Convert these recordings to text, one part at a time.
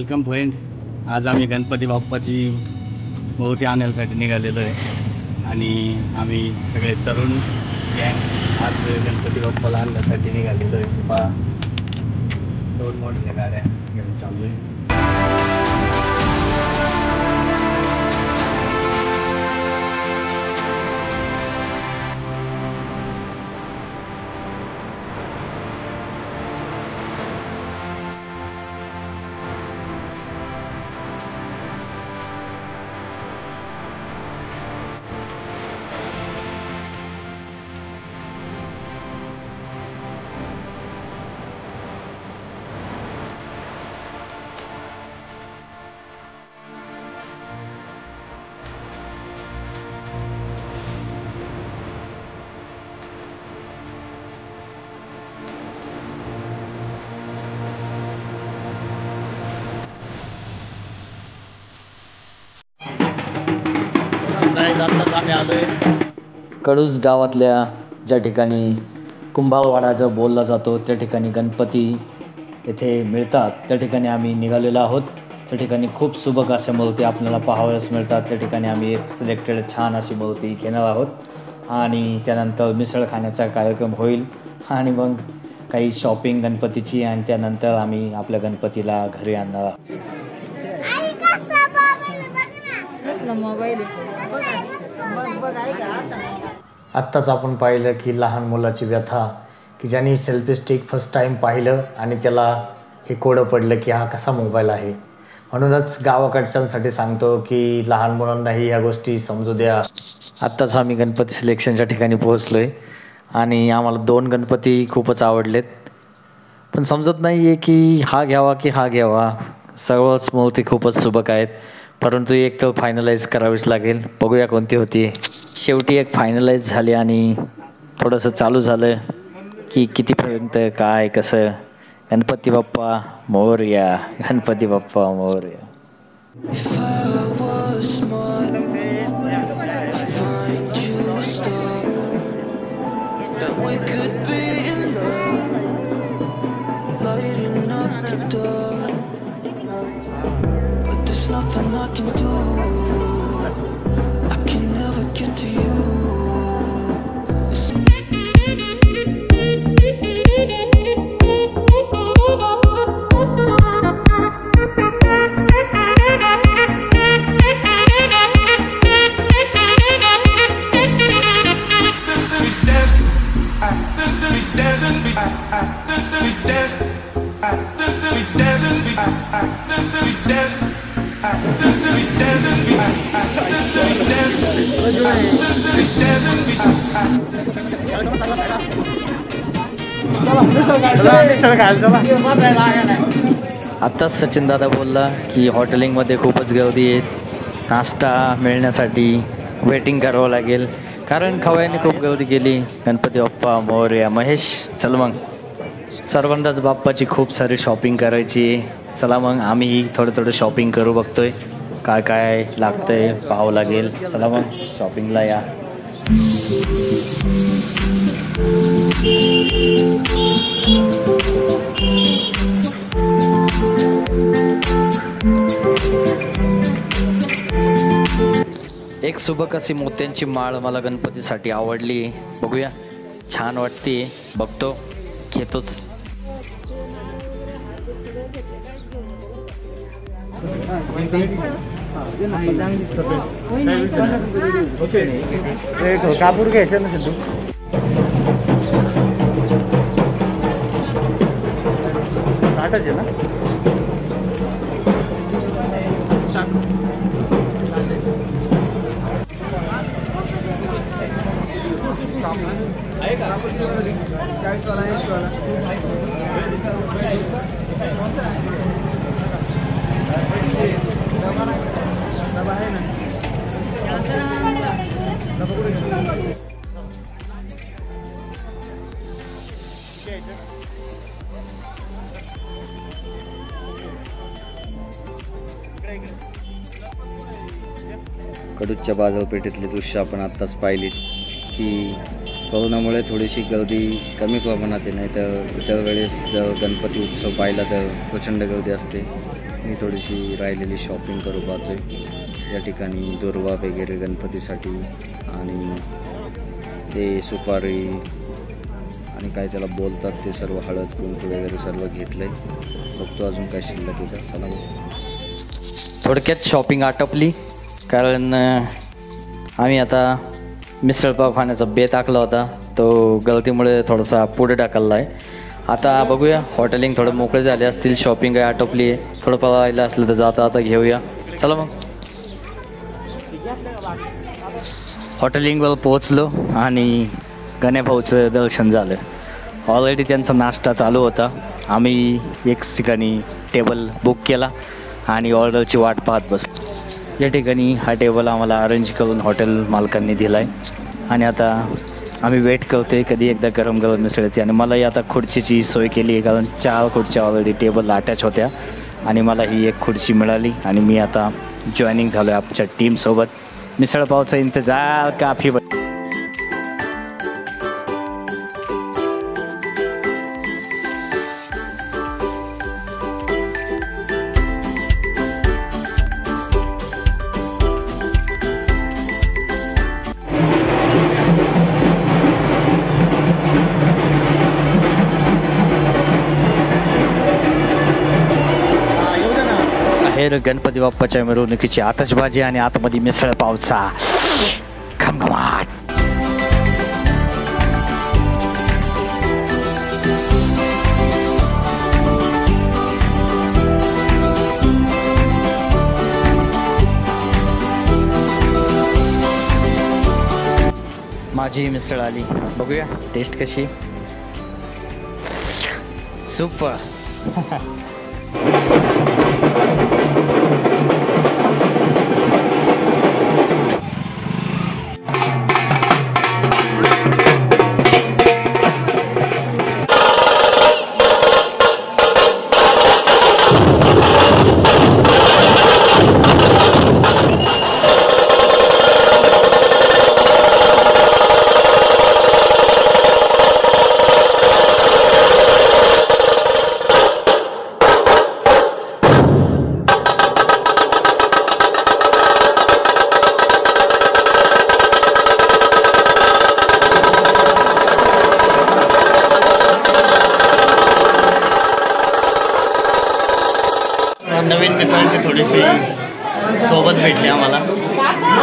Welcome friend. आज आम्ही गणपती बाप्पाची मूर्ती आणण्यासाठी निघालेलो आहे आणि आम्ही सगळे तरुण गँग आज गणपती बाप्पाला आणण्यासाठी निघालेलो आहे. पहा 2 मोठ्या गाड्या घेऊन चाललो आहे. आम्ही आलोय कडूस गावातल्या ज्या ठिकाणी कुंभारवाडा जो बोलला जातो त्या ठिकाणी गणपती येथे मिळतात. त्या ठिकाणी आम्ही निघालेलो आहोत. त्या ठिकाणी खूप सुबक अशा मूर्ती आपल्याला पाहावयास मिळतात. त्या ठिकाणी आम्ही एक सिलेक्टेड छान अशी मूर्ती घेणार आहोत आणि त्यानंतर मिसळ खाण्याचा कार्यक्रम होईल आणि मग काही शॉपिंग गणपतीची आणि त्यानंतर आम्ही आपल्या गणपतीला घरी आणणार आहोत. आत्ताच आपण पाहिलं की लहान मुलाची व्यथा की ज्यांनी सेल्फी स्टिक फर्स्ट टाईम पाहिलं आणि त्याला हे कोडं पडलं की हा कसा मोबाईल आहे. म्हणूनच गावाकडच्यांसाठी सांगतो की लहान मुलांनाही ह्या गोष्टी समजू द्या. आत्ताच आम्ही गणपती सिलेक्शनच्या ठिकाणी पोहोचलो आहे आणि आम्हाला 2 गणपती खूपच आवडलेत, पण समजत नाही आहे की हा घ्यावा की हा घ्यावा. सर्वच मूर्ती खूपच सुबक आहेत, परंतु एक तर फायनलाइज करावीच लागेल. बघूया कोणती होती. शेवटी एक फायनलाइज झाली आणि थोडंसं चालू झालं की कितीपर्यंत काय कसं. Ganpati Bappa Morya, Ganpati Bappa Morya. Nothing I can do. I can never get to you. आत्ताच सचिन दादा बोलला की हॉटेलिंगमध्ये खूपच गर्दी आहे. नाश्ता मिळण्यासाठी वेटिंग करावं लागेल कारण खवय्यांनी खूप गर्दी केली. गणपती बाप्पा मोरया. महेश चल मग, सर्वांनाच बाप्पाची खूप सारी शॉपिंग करायची आहे. चला मग आम्ही थोडं शॉपिंग करू. बघतोय काय काय लागतंय पाहावं लागेल. चला मग शॉपिंगला या. एक सुबक अशी मोत्यांची माळ मला गणपतीसाठी आवडली. बघूया, छान वाटते. बघतो, घेतोच. कापूर घ्यायचं ना सिद्धू. ताटच आहे ना. कडूच्या बाजारपेठेतले दृश्य आपण आत्ताच पाहिली की कोरोनामुळे थोडीशी गर्दी कमी प्रमाणात आहे, नाही तर इतर वेळेस जर गणपती उत्सव पाहिला तर प्रचंड गर्दी असते. मी थोडीशी राहिलेली शॉपिंग करू पाहतोय. या ठिकाणी दुर्वा वगैरे गणपतीसाठी आणि हे सुपारी आणि काय त्याला बोलतात ते सर्व, हळद कुंकू वगैरे सर्व घेतलं आहे. बघतो अजून काय शिल्लक आहे का. चला मग. थोडक्यात शॉपिंग आटपली, कारण आम्ही आता मिसळपाव खाण्याचा बेत आखला होता, तो गलतीमुळे थोडासा पुढे टाकला आहे. आता बघूया, हॉटेलिंग थोडं मोकळे झाले असतील, शॉपिंग काय आटोपली आहे. थोडं पळायला असलं तर जाता आता घेऊया. चला मग. हॉटेलिंगवर पोहोचलो आणि गणेभाऊचं दर्शन झालं. ऑलरेडी त्यांचा नाश्ता चालू होता. आम्ही एक ठिकाणी टेबल बुक केला आणि ऑर्डरची वाट पाहत बसलो. या ठिकाणी हा टेबल आम्हाला अरेंज करून हॉटेल मालकांनी दिला आहे आणि आता आम्ही वेट करतो आहे कधी एकदा गरम गरम मिसळ येते. आणि मलाही आता खुर्चीची सोय केली आहे, कारण 4 खुर्च्या ऑलरेडी टेबल अटॅच होत्या आणि मला ही एक खुर्ची मिळाली आणि मी आता जॉईनिंग झालो आहे आमच्या टीमसोबत. मिसळपावचा इंतजार काफी. बाहेर गणपती बाप्पाच्या मिरवणुकीची आतषबाजी आणि आतमध्ये मिसळ पावचा घमघमाट. माझी मिसळ आली, बघूया टेस्ट कशी. सुपर. नवीन मित्रांची थोडीशी सोबत भेटली आम्हाला.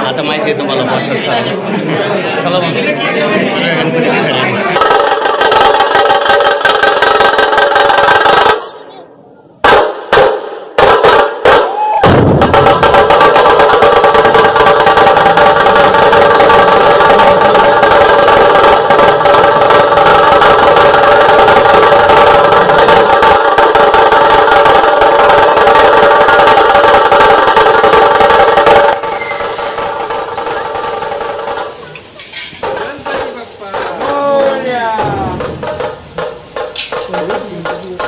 आता माहिती आहे तुम्हाला बॉसच चाललं. चला मग गणपतीच्या घरी. Thank you.